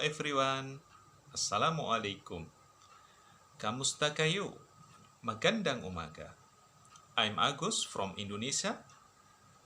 everyone. Assalamualaikum. Kamusta kayo? Magandang umaga. I'm Agus from Indonesia.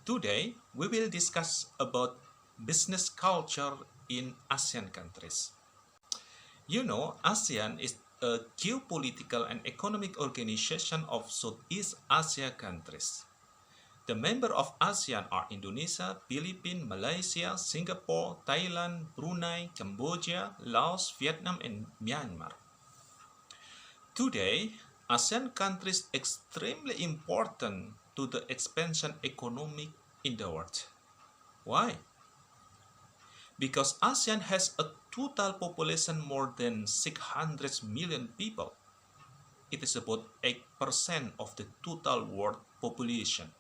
Today, we will discuss about business culture in ASEAN countries. You know, ASEAN is a geopolitical and economic organization of Southeast Asia countries. The members of ASEAN are Indonesia, Philippines, Malaysia, Singapore, Thailand, Brunei, Cambodia, Laos, Vietnam, and Myanmar. Today, ASEAN countries are extremely important to the expansion economic in the world. Why? Because ASEAN has a total population more than 600 million people. It is about 8% of the total world population.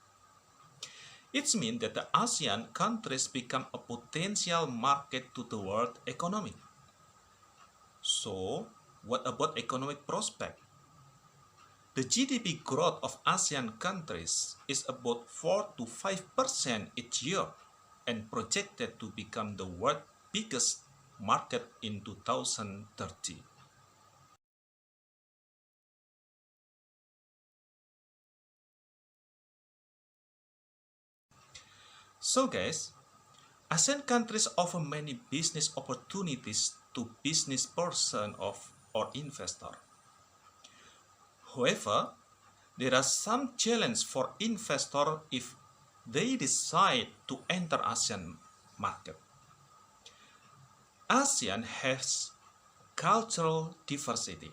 It means that the ASEAN countries become a potential market to the world economy. So, what about economic prospect? The GDP growth of ASEAN countries is about 4 to 5% each year and projected to become the world's biggest market in 2030. So guys, ASEAN countries offer many business opportunities to business person or investor. However, there are some challenges for investor if they decide to enter ASEAN market. ASEAN has cultural diversity,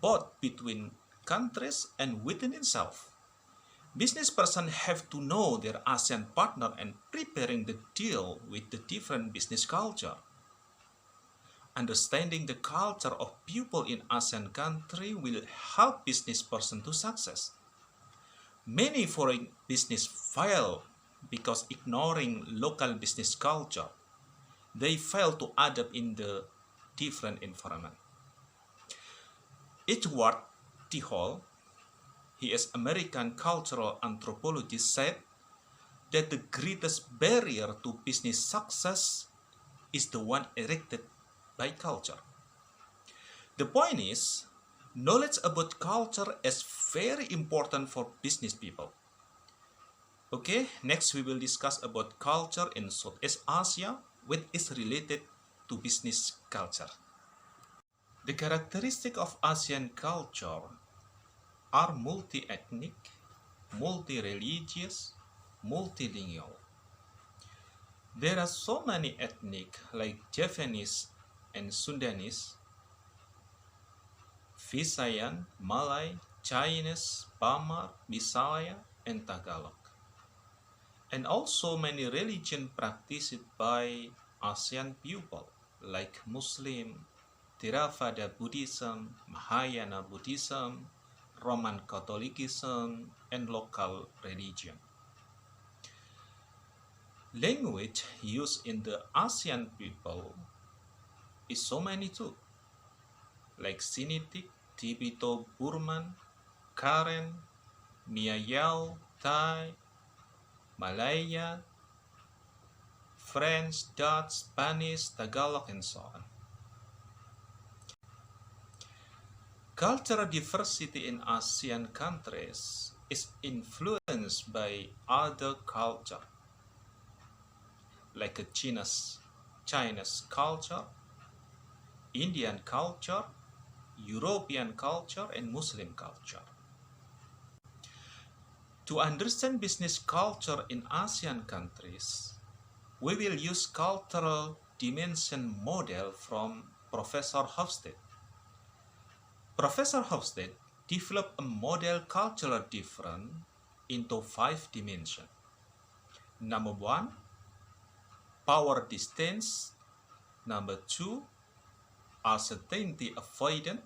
both between countries and within itself. Business persons have to know their ASEAN partner and preparing the deal with the different business culture. Understanding the culture of people in ASEAN country will help business person to success. Many foreign business fail because ignoring local business culture. They fail to adapt in the different environment. Edward T. Hall, he is American cultural anthropologist, said that the greatest barrier to business success is the one erected by culture. The point is, knowledge about culture is very important for business people. Okay, next we will discuss about culture in Southeast Asia, which is related to business culture. The characteristic of ASEAN culture are multi-ethnic, multi-religious, multilingual. There are so many ethnic like Javanese and Sundanese, Visayan, Malay, Chinese, Pamar, Bisaya, and Tagalog. And also many religions practiced by ASEAN people like Muslim, Theravada Buddhism, Mahayana Buddhism, Roman Catholicism, and local religion. Language used in the ASEAN people is so many too, like Sinitic, Tibeto-Burman, Karen, Miayao, Thai, Malaya, French, Dutch, Spanish, Tagalog, and so on. Cultural diversity in ASEAN countries is influenced by other culture, like Chinese culture, Indian culture, European culture, and Muslim culture. To understand business culture in ASEAN countries, we will use cultural dimension model from Professor Hofstede. Professor Hofstede developed a model cultural difference into 5 dimensions. Number 1, power distance. Number 2, uncertainty avoidance.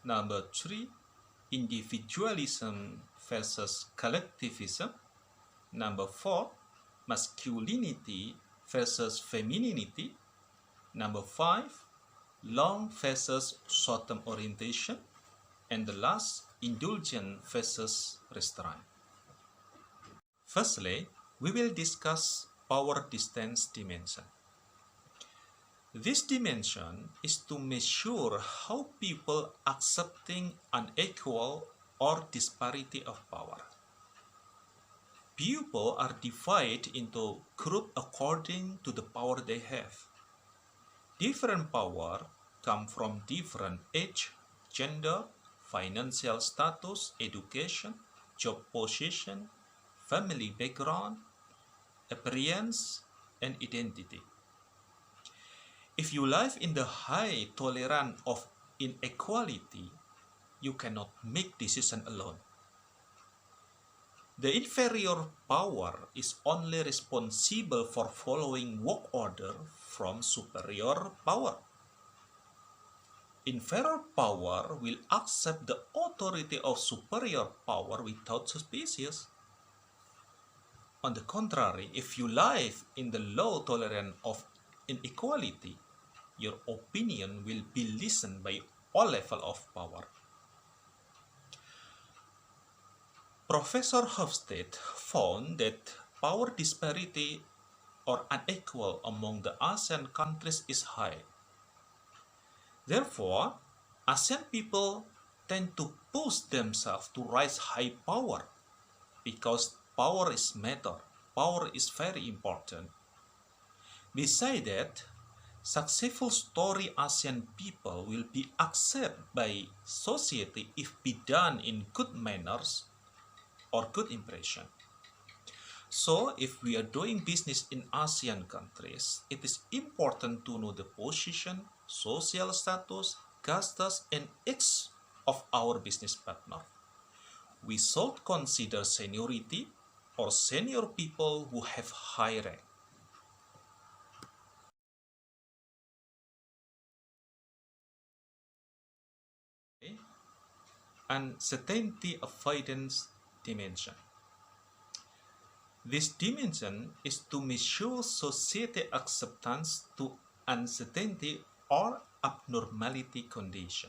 Number 3, individualism versus collectivism. Number 4, masculinity versus femininity. Number 5, long versus short-term orientation. And the last, indulgent versus restraint. Firstly, we will discuss power distance dimension. This dimension is to measure how people accepting unequal or disparity of power. People are divided into groups according to the power they have. Different power come from different age, gender, financial status, education, job position, family background, appearance, and identity. If you live in the high tolerance of inequality, you cannot make decisions alone. The inferior power is only responsible for following work order from superior power. Inferior power will accept the authority of superior power without suspicion. On the contrary, if you live in the low tolerance of inequality, your opinion will be listened by all levels of power. Professor Hofstede found that power disparity or unequal among the ASEAN countries is high. Therefore, ASEAN people tend to push themselves to rise high power because power is matter. Power is very important. Besides that, successful story ASEAN people will be accepted by society if be done in good manners or good impression. So, if we are doing business in ASEAN countries, it is important to know the position, social status, castes, and age of our business partner. We should consider seniority or senior people who have high rank. Uncertainty avoidance dimension. This dimension is to measure society acceptance to uncertainty or abnormality condition.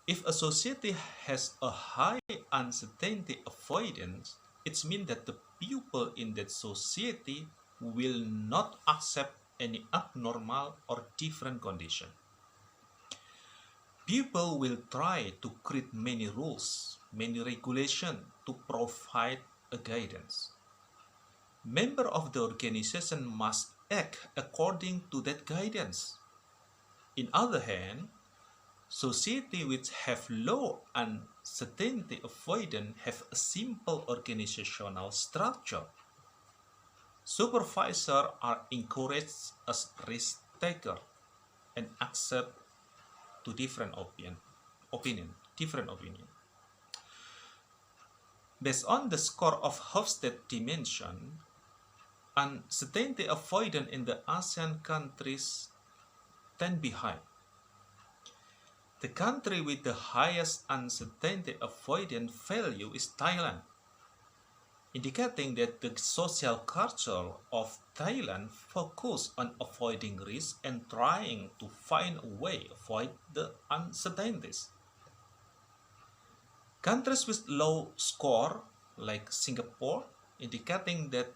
If a society has a high uncertainty avoidance, it means that the people in that society will not accept any abnormal or different condition. People will try to create many rules, many regulations to provide a guidance. Members of the organization must act according to that guidance. In other hand, society which have low uncertainty avoidance have a simple organizational structure. Supervisors are encouraged as risk taker and accept to different different opinion. Based on the score of Hofstede dimension, uncertainty avoidance in the ASEAN countries tend be high. The country with the highest uncertainty avoidance value is Thailand, indicating that the social culture of Thailand focus on avoiding risk and trying to find a way to avoid the uncertainties. Countries with low score like Singapore, indicating that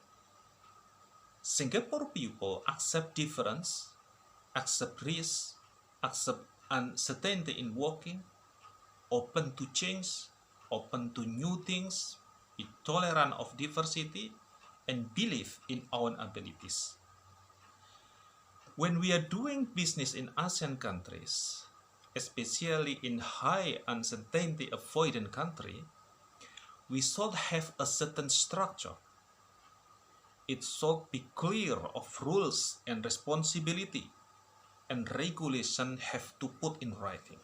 Singapore people accept difference, accept risk, accept uncertainty in working, open to change, open to new things, be tolerant of diversity, and believe in own abilities. When we are doing business in ASEAN countries, especially in high uncertainty avoidant country, we should have a certain structure. It should be clear of rules and responsibility, and regulation have to put in writing.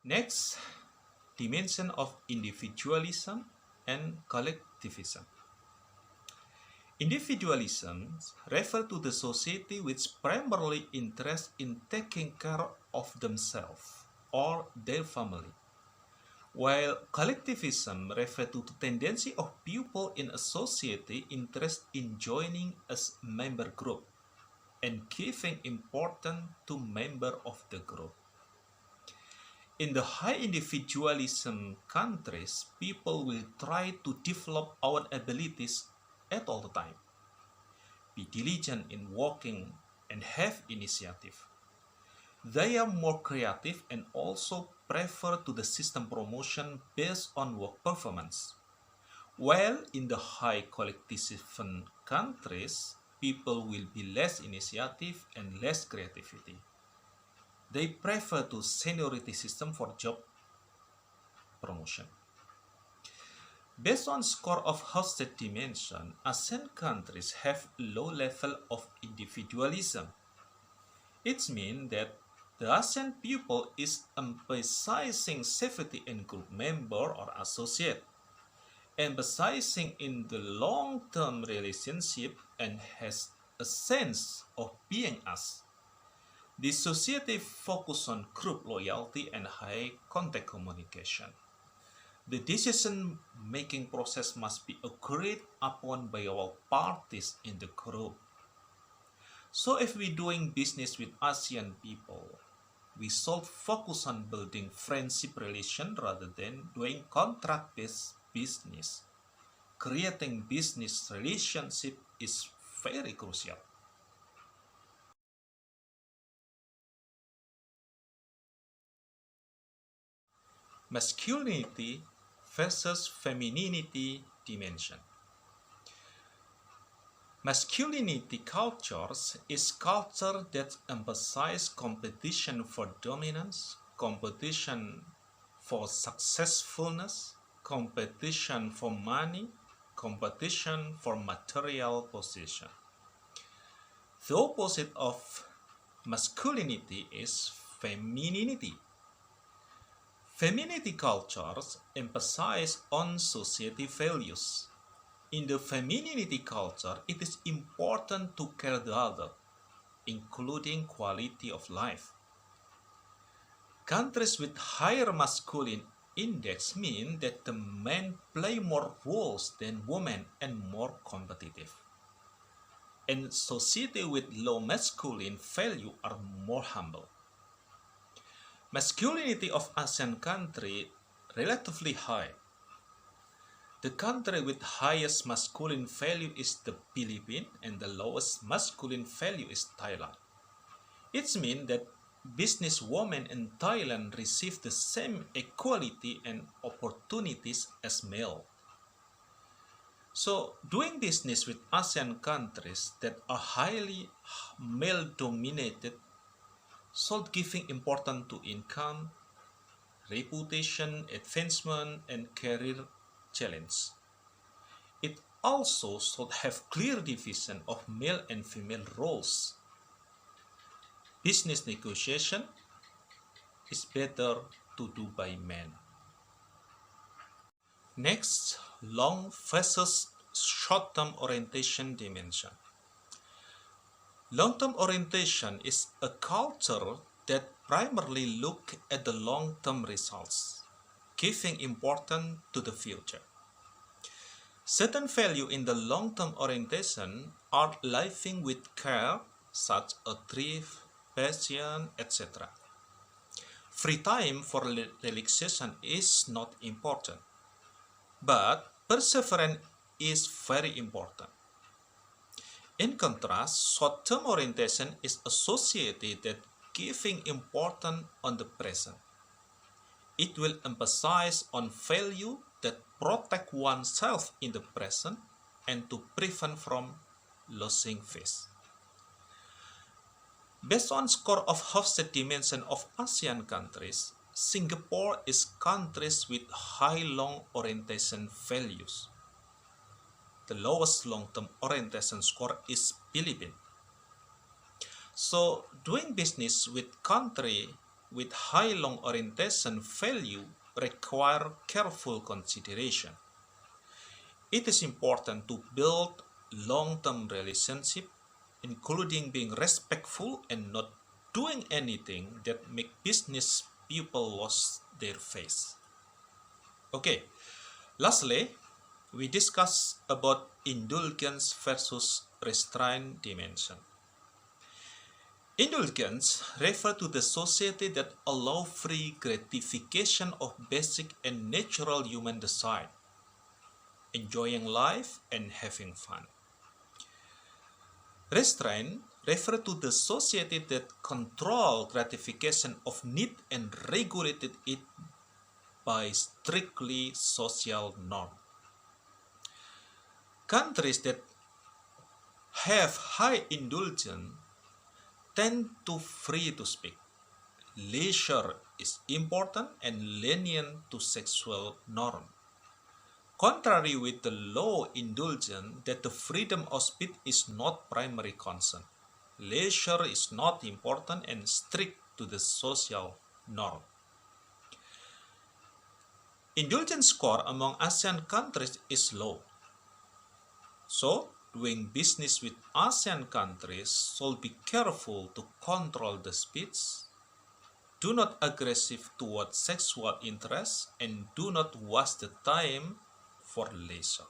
Next, dimension of individualism and collectivism. Individualism refers to the society which primarily interests in taking care of themselves or their family, while collectivism refers to the tendency of people in a society interested in joining a member group and giving importance to members of the group. In the high individualism countries, people will try to develop own abilities at all the time. be diligent in working, and have initiative. They are more creative and also prefer to the system promotion based on work performance. While in the high collectivism countries, people will be less initiative and less creativity. They prefer to seniority system for job promotion. Based on score of hosted dimension, ASEAN countries have low level of individualism. It means that the ASEAN people is emphasizing safety in group member or associate, emphasizing in the long-term relationship and has a sense of being us. The society focus on group loyalty and high contact communication. The decision-making process must be agreed upon by all parties in the group. So if we're doing business with ASEAN people, we should focus on building friendship relation rather than doing contract-based business. Creating business relationship is very crucial. Masculinity versus femininity dimension. Masculinity cultures is culture that emphasize competition for dominance, competition for successfulness, competition for money, competition for material possession. The opposite of masculinity is femininity. Femininity cultures emphasize on society values. In the femininity culture, it is important to care the other, including quality of life. Countries with higher masculine index mean that the men play more roles than women and more competitive. And society with low masculine value are more humble. Masculinity of ASEAN country relatively high. The country with highest masculine value is the Philippines and the lowest masculine value is Thailand. It means that businesswomen in Thailand receive the same equality and opportunities as male. So doing business with ASEAN countries that are highly male dominated should giving importance to income, reputation, advancement, and career challenge. It also should have clear division of male and female roles. Business negotiation is better to do by men. Next, long versus short-term orientation dimension. Long-term orientation is a culture that primarily look at the long-term results, giving importance to the future. Certain value in the long-term orientation are living with care, such as thrift, passion, etc. Free time for relaxation is not important, but perseverance is very important. In contrast, short-term orientation is associated with giving importance on the present. It will emphasize on value that protect oneself in the present and to prevent from losing face. Based on score of hosted dimension of ASEAN countries, Singapore is countries with high long orientation values. The lowest long-term orientation score is Philippines. So doing business with country with high long orientation value require careful consideration. It is important to build long-term relationship, including being respectful and not doing anything that make business people lose their face. Okay, lastly, we discuss about indulgence versus restraint dimension. Indulgence refers to the society that allow free gratification of basic and natural human desire, enjoying life and having fun. Restraint refer to the society that control gratification of need and regulated it by strictly social norm. Countries that have high indulgence tend to free to speak. Leisure is important and lenient to sexual norm. Contrary with the low indulgence that the freedom of speech is not primary concern. Leisure is not important and strict to the social norm. Indulgence score among ASEAN countries is low. So, doing business with ASEAN countries should be careful to control the speech, do not aggressive toward sexual interest, and do not waste the time for leisure.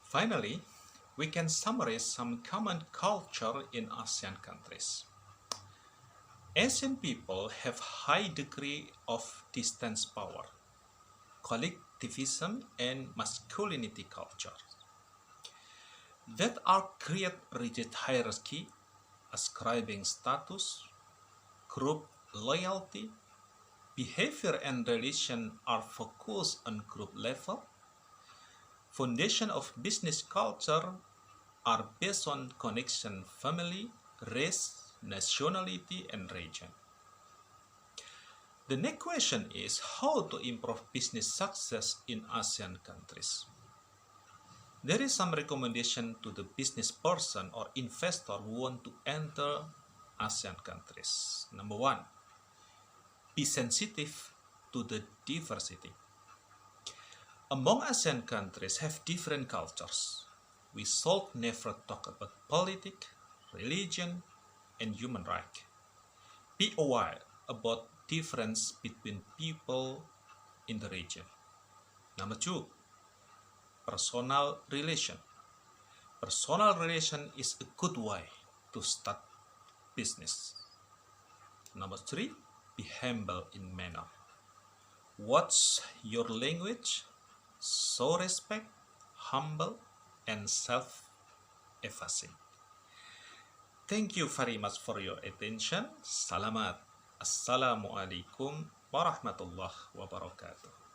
Finally, we can summarize some common culture in ASEAN countries. Asian people have high degree of distance power, collectivism, and masculinity culture that are create rigid hierarchy, ascribing status, group loyalty, behavior and relation are focused on group level. Foundation of business culture are based on connection, family, race, nationality, and region. The next question is how to improve business success in ASEAN countries. There is some recommendation to the business person or investor who want to enter ASEAN countries. Number one, be sensitive to the diversity. Among ASEAN countries have different cultures. We should never talk about politics, religion, and human rights. Be aware about difference between people in the region. Number two, personal relation. Personal relation is a good way to start business. Number three, be humble in manner. Watch your language, show respect, humble, and self-effacing. Thank you very much for your attention. Salamat. Assalamualaikum warahmatullahi wabarakatuh.